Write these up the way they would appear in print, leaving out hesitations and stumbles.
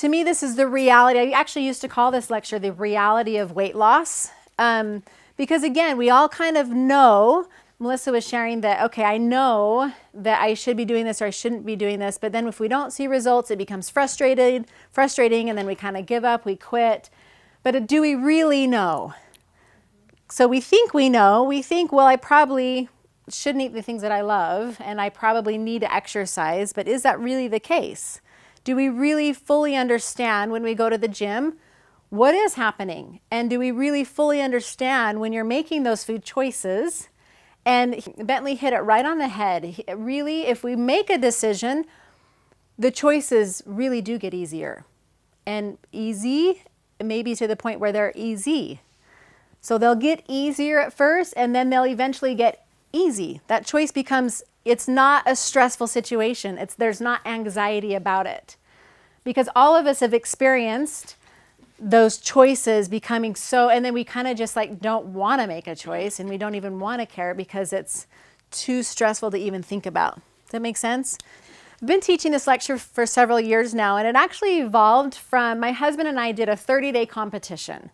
to me, this is the reality. I actually used to call this lecture the reality of weight loss. Because again, we all kind of know, Melissa was sharing that, okay, I know that I should be doing this or I shouldn't be doing this, but then if we don't see results, it becomes frustrating, and then we kind of give up, we quit. But do we really know? So we think we know. We think, well, I probably shouldn't eat the things that I love, and I probably need to exercise, but is that really the case? Do we really fully understand when we go to the gym what is happening? And do we really fully understand when you're making those food choices? And Bentley hit it right on the head. Really, if we make a decision, the choices really do get easier. And easy, maybe to the point where they're easy. So they'll get easier at first, and then they'll eventually get easy. That choice becomes, it's not a stressful situation. There's not anxiety about it. Because all of us have experienced those choices becoming so, and then we kind of just like don't want to make a choice, and we don't even want to care because it's too stressful to even think about. Does that make sense? I've been teaching this lecture for several years now, and it actually evolved from my husband and I did a 30-day competition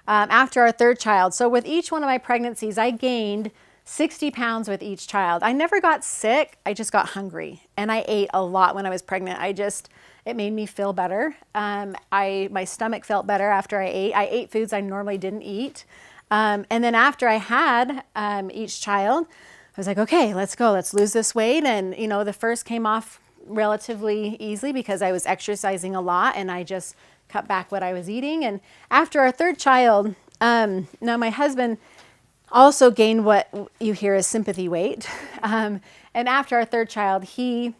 after our third child. So with each one of my pregnancies, I gained 60 pounds with each child. I never got sick. I just got hungry, and I ate a lot when I was pregnant. It made me feel better. My stomach felt better after I ate. I ate foods I normally didn't eat. And then after I had each child, I was like, okay, let's go. Let's lose this weight. And, the first came off relatively easily because I was exercising a lot and I just cut back what I was eating. And after our third child, now my husband also gained what you hear as sympathy weight. And after our third child, he's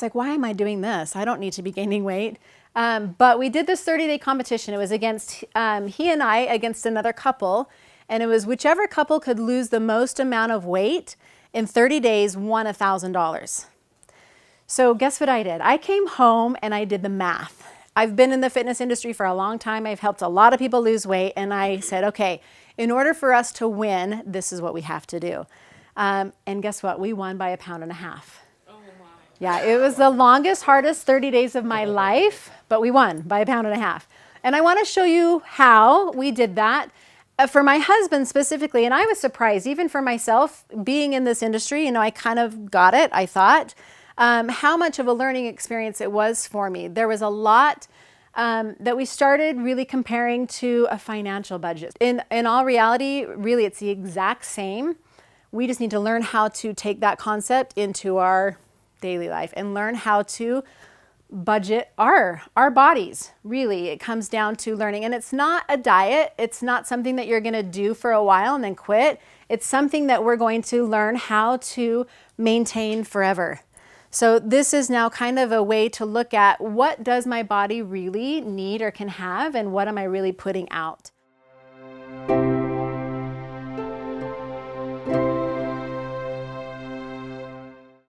like, why am I doing this? I don't need to be gaining weight. But we did this 30-day competition. It was against he and I against another couple. And it was whichever couple could lose the most amount of weight in 30 days won $1,000. So guess what I did? I came home and I did the math. I've been in the fitness industry for a long time. I've helped a lot of people lose weight. And I said, okay, in order for us to win, this is what we have to do. And guess what? We won by 1.5 pounds. Yeah, it was the longest, hardest 30 days of my life, but we won by 1.5 pounds. And I want to show you how we did that. For my husband specifically, and I was surprised, even for myself, being in this industry, I kind of got it, I thought, how much of a learning experience it was for me. There was a lot that we started really comparing to a financial budget. In all reality, really, it's the exact same. We just need to learn how to take that concept into our daily life and learn how to budget our bodies. Really, it comes down to learning. And it's not a diet. It's not something that you're going to do for a while and then quit. It's something that we're going to learn how to maintain forever. So this is now kind of a way to look at what does my body really need or can have, and what am I really putting out.